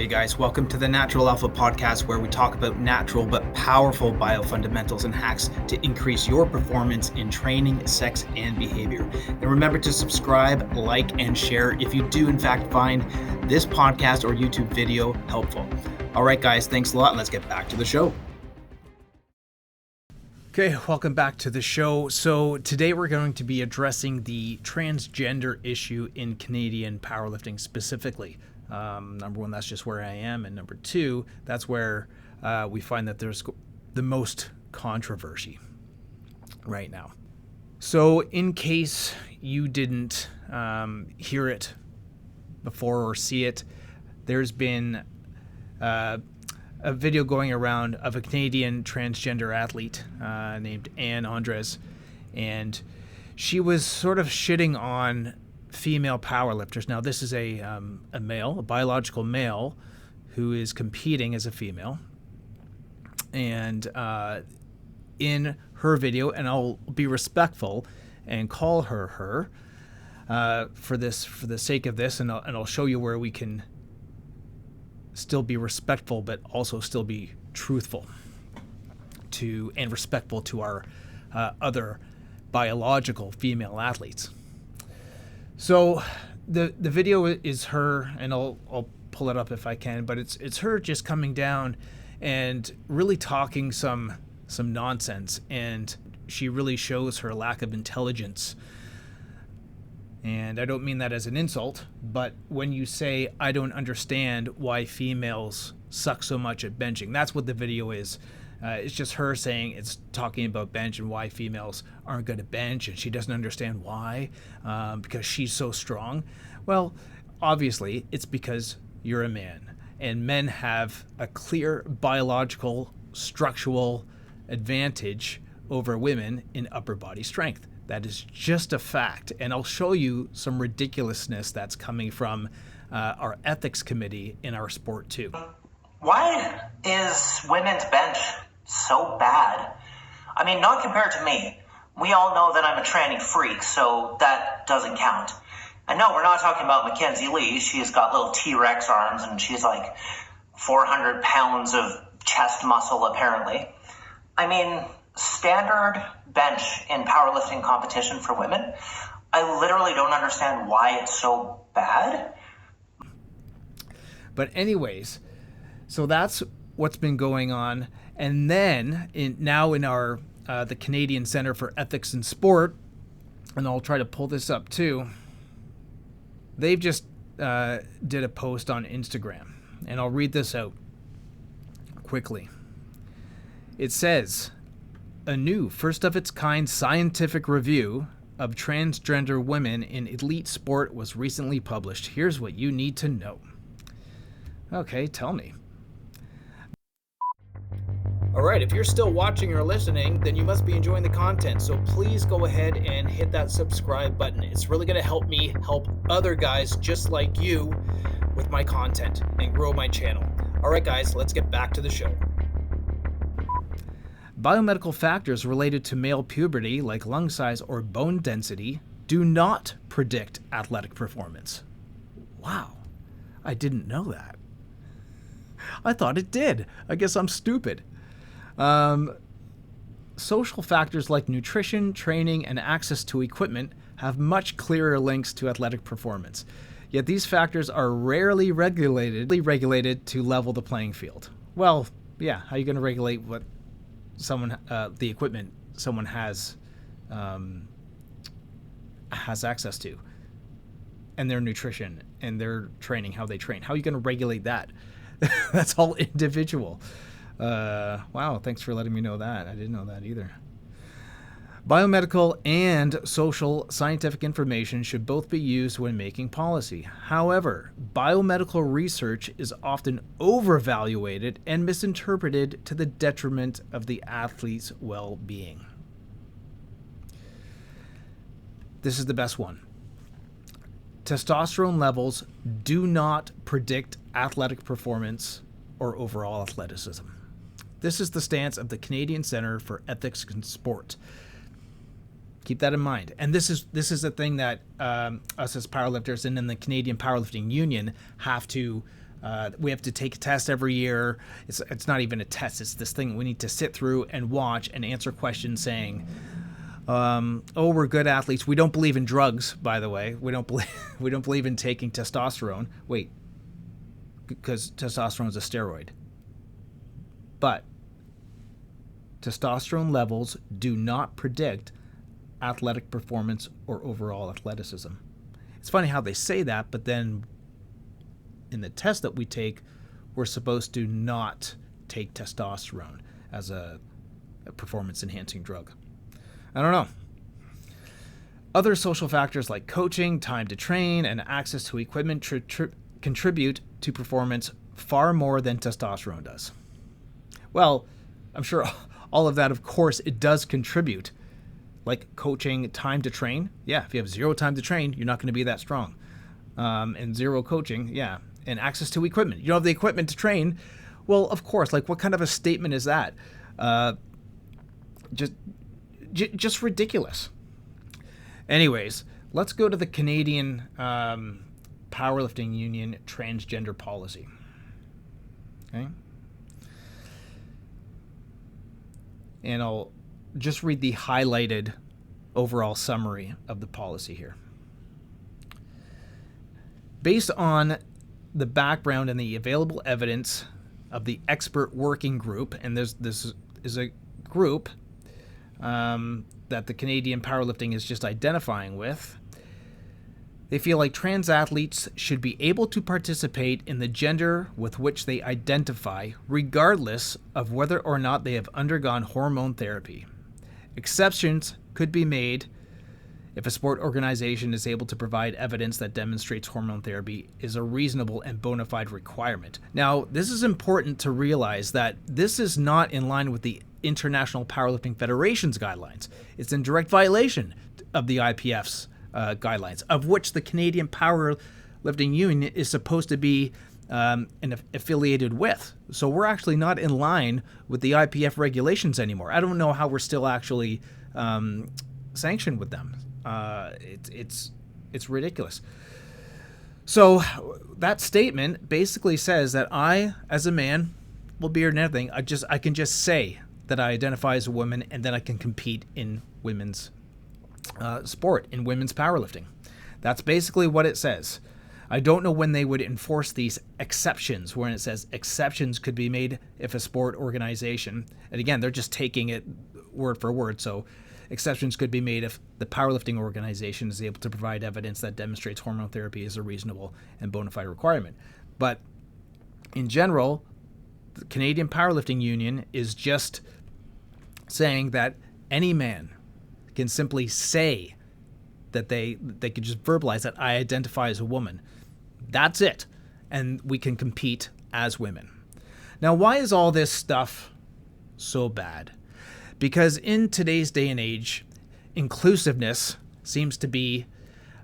Hey guys, welcome to the Natural Alpha podcast, where we talk about natural but powerful biofundamentals and hacks to increase your performance in training, sex, and behavior. And remember to subscribe, like, and share if you do in fact find this podcast or YouTube video helpful. All right, guys, thanks a lot. Let's get back to the show. Okay, welcome back to the show. So today we're going to be addressing the transgender issue in Canadian powerlifting specifically. Number one, that's just where I am. And number two, that's where we find that there's the most controversy right now. So in case you didn't hear it before or see it, there's been a video going around of a Canadian transgender athlete named Anne Andres, and she was sort of shitting on female powerlifters. Now, this is a male, a biological male, who is competing as a female. And in her video, and I'll be respectful and call her for the sake of this, and I'll show you where we can still be respectful, but also still be truthful and respectful to our other biological female athletes. So the video is her, and I'll pull it up if I can, but it's her just coming down and really talking some nonsense, and she really shows her lack of intelligence. And I don't mean that as an insult, but when you say, I don't understand why females suck so much at benching, that's what the video is. It's just her saying, it's talking about bench and why females aren't good at bench, and she doesn't understand why, because she's so strong. Well, obviously, it's because you're a man, and men have a clear biological, structural advantage over women in upper body strength. That is just a fact, and I'll show you some ridiculousness that's coming from our ethics committee in our sport too. Why is women's bench so bad? I mean, not compared to me. We all know that I'm a tranny freak, so that doesn't count. And no, we're not talking about Mackenzie Lee. She's got little T-Rex arms, and she's like 400 pounds of chest muscle, apparently. I mean, standard bench in powerlifting competition for women, I literally don't understand why it's so bad. But anyways, so that's what's been going on. And then in our the Canadian Centre for Ethics in Sport, and I'll try to pull this up too, they've just did a post on Instagram, and I'll read this out quickly. It says, a new first-of-its-kind scientific review of transgender women in elite sport was recently published. Here's what you need to know. Okay, tell me. All right, if you're still watching or listening, then you must be enjoying the content. So please go ahead and hit that subscribe button. It's really going to help me help other guys just like you with my content and grow my channel. All right, guys, let's get back to the show. Biomedical factors related to male puberty, like lung size or bone density, do not predict athletic performance. Wow, I didn't know that. I thought it did. I guess I'm stupid. Social factors like nutrition, training, and access to equipment have much clearer links to athletic performance. Yet these factors are rarely regulated to level the playing field. Well, yeah, how are you going to regulate what the equipment someone has access to, and their nutrition and their training, how they train? How are you going to regulate that? That's all individual. Wow, thanks for letting me know that. I didn't know that either. Biomedical and social scientific information should both be used when making policy. However, biomedical research is often overvaluated and misinterpreted to the detriment of the athlete's well-being. This is the best one. Testosterone levels do not predict athletic performance or overall athleticism. This is the stance of the Canadian Centre for Ethics in Sport. Keep that in mind. And this is a thing that us as powerlifters and then the Canadian Powerlifting Union have to We have to take a test every year. It's not even a test. It's this thing we need to sit through and watch and answer questions saying, we're good athletes. We don't believe in drugs, by the way. We don't believe in taking testosterone. Wait, because testosterone is a steroid. But testosterone levels do not predict athletic performance or overall athleticism. It's funny how they say that, but then in the test that we take, we're supposed to not take testosterone as a performance-enhancing drug. I don't know. Other social factors like coaching, time to train, and access to equipment contribute to performance far more than testosterone does. Well, I'm sure all of that, of course, it does contribute. Like coaching, time to train. Yeah, if you have zero time to train, you're not going to be that strong. And zero coaching, yeah. And access to equipment. You don't have the equipment to train. Well, of course, like what kind of a statement is that? Just ridiculous. Anyways, let's go to the Canadian Powerlifting Union transgender policy. Okay. And I'll just read the highlighted overall summary of the policy here. Based on the background and the available evidence of the expert working group, and this is a group that the Canadian Powerlifting is just identifying with, they feel like trans athletes should be able to participate in the gender with which they identify, regardless of whether or not they have undergone hormone therapy. Exceptions could be made if a sport organization is able to provide evidence that demonstrates hormone therapy is a reasonable and bona fide requirement. Now, this is important to realize that this is not in line with the International Powerlifting Federation's guidelines. It's in direct violation of the IPF's guidelines, of which the Canadian Powerlifting Union is supposed to be affiliated with. So we're actually not in line with the IPF regulations anymore. I don't know how we're still actually sanctioned with them. It's ridiculous. So that statement basically says that I, as a man, well, beard and everything, I can just say that I identify as a woman, and then I can compete in women's sport, in women's powerlifting. That's basically what it says. I don't know when they would enforce these exceptions, when it says exceptions could be made if a sport organization, and again, they're just taking it word for word, so exceptions could be made if the powerlifting organization is able to provide evidence that demonstrates hormone therapy is a reasonable and bona fide requirement. But in general, the Canadian Powerlifting Union is just saying that any man can simply say that they can just verbalize that I identify as a woman. That's it. And we can compete as women. Now, why is all this stuff so bad? Because in today's day and age, inclusiveness seems to be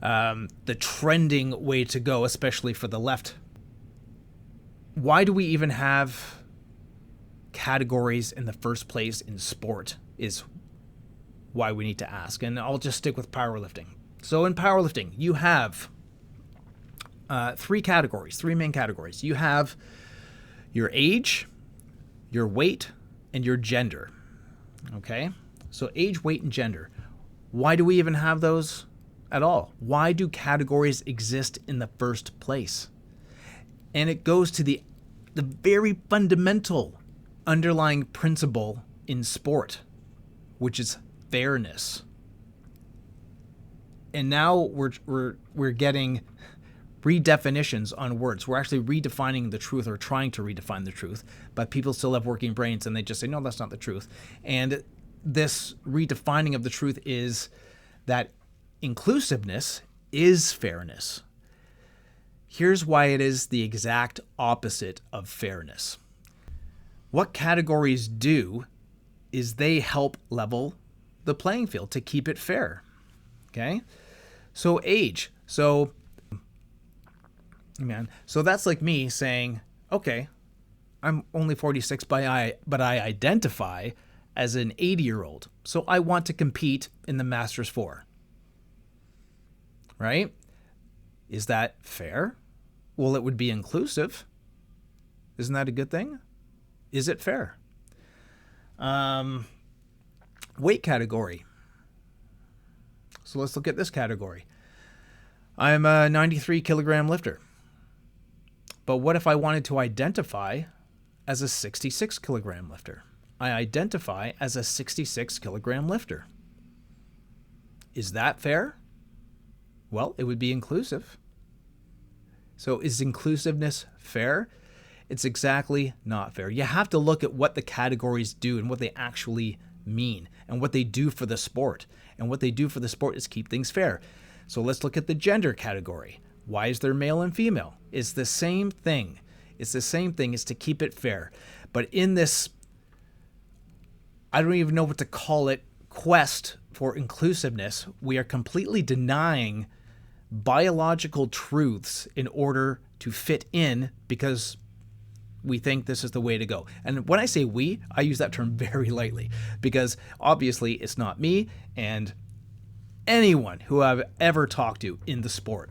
the trending way to go, especially for the left. Why do we even have categories in the first place in sport is why we need to ask. And I'll just stick with powerlifting. So in powerlifting, you have three main categories. You have your age, your weight, and your gender. Okay? So age, weight, and gender. Why do we even have those at all? Why do categories exist in the first place? And it goes to the very fundamental underlying principle in sport, which is fairness. And now we're getting redefinitions on words. We're actually redefining the truth, or trying to redefine the truth, but people still have working brains and they just say, no, that's not the truth. And this redefining of the truth is that inclusiveness is fairness. Here's why it is the exact opposite of fairness. What categories do is they help level the playing field to keep it fair. Okay? So age. So that's like me saying, okay, I'm only 46, but I identify as an 80-year-old. So I want to compete in the Masters 4. Right? Is that fair? Well, it would be inclusive. Isn't that a good thing? Is it fair? Weight category. So let's look at this category. I'm a 93 kilogram lifter. But what if I wanted to identify as a 66 kilogram lifter? I identify as a 66 kilogram lifter. Is that fair? Well, it would be inclusive. So is inclusiveness fair? It's exactly not fair. You have to look at what the categories do and what they actually mean and what they do for the sport. And what they do for the sport is keep things fair. So let's look at the gender category. Why is there male and female? It's the same thing. It's the same thing. It's to keep it fair. But in this, I don't even know what to call it, quest for inclusiveness, we are completely denying biological truths in order to fit in because we think this is the way to go. And when I say we, I use that term very lightly because obviously it's not me and anyone who I've ever talked to in the sport.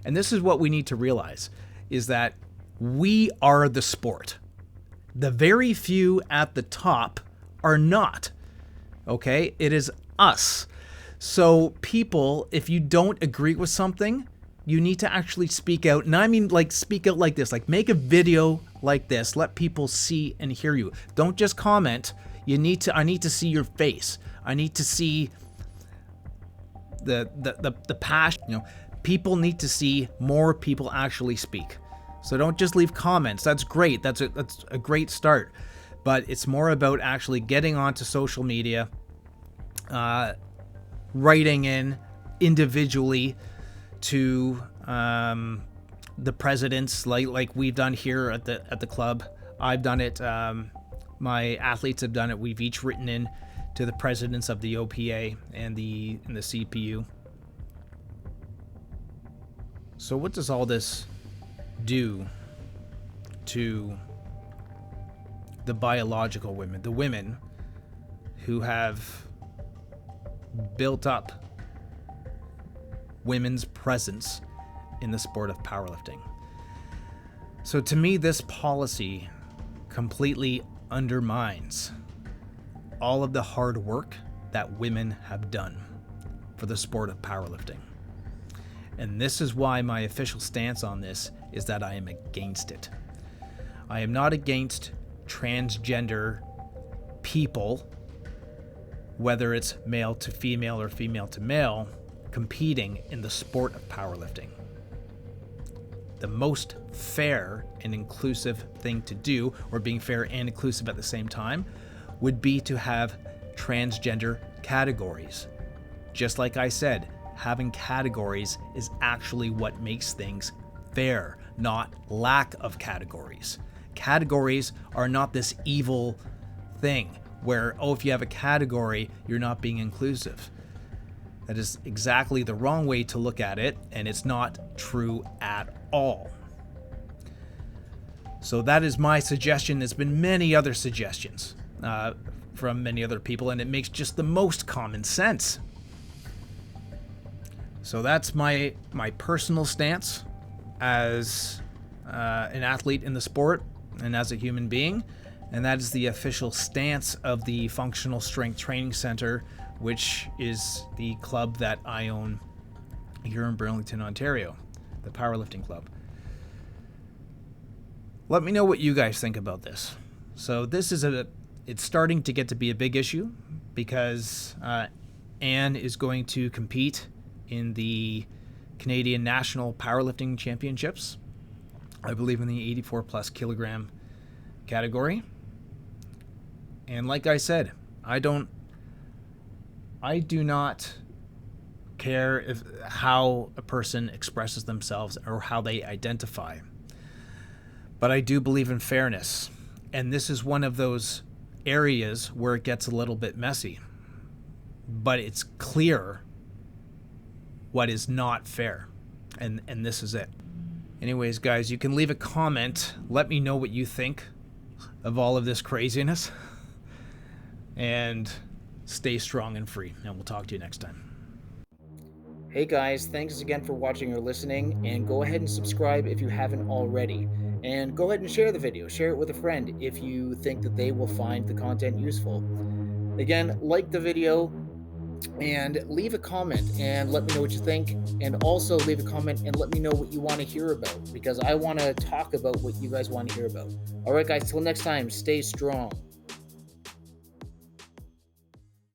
And this is what we need to realize is that we are the sport. The very few at the top are not. Okay? It is us. So people, if you don't agree with something, you need to actually speak out. And I mean like speak out like this, like make a video like this. Let people see and hear you. Don't just comment. I need to see your face. I need to see the passion. You know, people need to see more people actually speak. So don't just leave comments. That's great. That's a great start. But it's more about actually getting onto social media, writing in individually to the presidents, like we've done here at the club. I've done it. My athletes have done it. We've each written in to the presidents of the OPA and the CPU. So what does all this do to the biological women, the women who have built up women's presence in the sport of powerlifting? So to me, this policy completely undermines all of the hard work that women have done for the sport of powerlifting. And this is why my official stance on this is that I am against it. I am not against transgender people, whether it's male to female or female to male, competing in the sport of powerlifting. The most fair and inclusive thing to do, or being fair and inclusive at the same time, would be to have transgender categories. Just like I said, having categories is actually what makes things fair, not lack of categories. Categories are not this evil thing where, oh, if you have a category, you're not being inclusive. That is exactly the wrong way to look at it, and it's not true at all. So that is my suggestion. There's been many other suggestions from many other people, and it makes just the most common sense. So that's my personal stance as an athlete in the sport and as a human being, and that is the official stance of the Functional Strength Training Center, which is the club that I own here in Burlington, Ontario, the Powerlifting Club. Let me know what you guys think about this. So this is it's starting to get to be a big issue because Anne is going to compete in the Canadian National Powerlifting Championships, I believe in the 84 plus kilogram category. And like I said, I do not care how a person expresses themselves or how they identify. But I do believe in fairness. And this is one of those areas where it gets a little bit messy. But it's clear what is not fair. And this is it. Anyways, guys, you can leave a comment. Let me know what you think of all of this craziness. And stay strong and free. And we'll talk to you next time. Hey guys, thanks again for watching or listening. And go ahead and subscribe if you haven't already. And go ahead and share the video. Share it with a friend if you think that they will find the content useful. Again, like the video and leave a comment and let me know what you think. And also leave a comment and let me know what you want to hear about, because I want to talk about what you guys want to hear about. All right, guys, till next time, stay strong.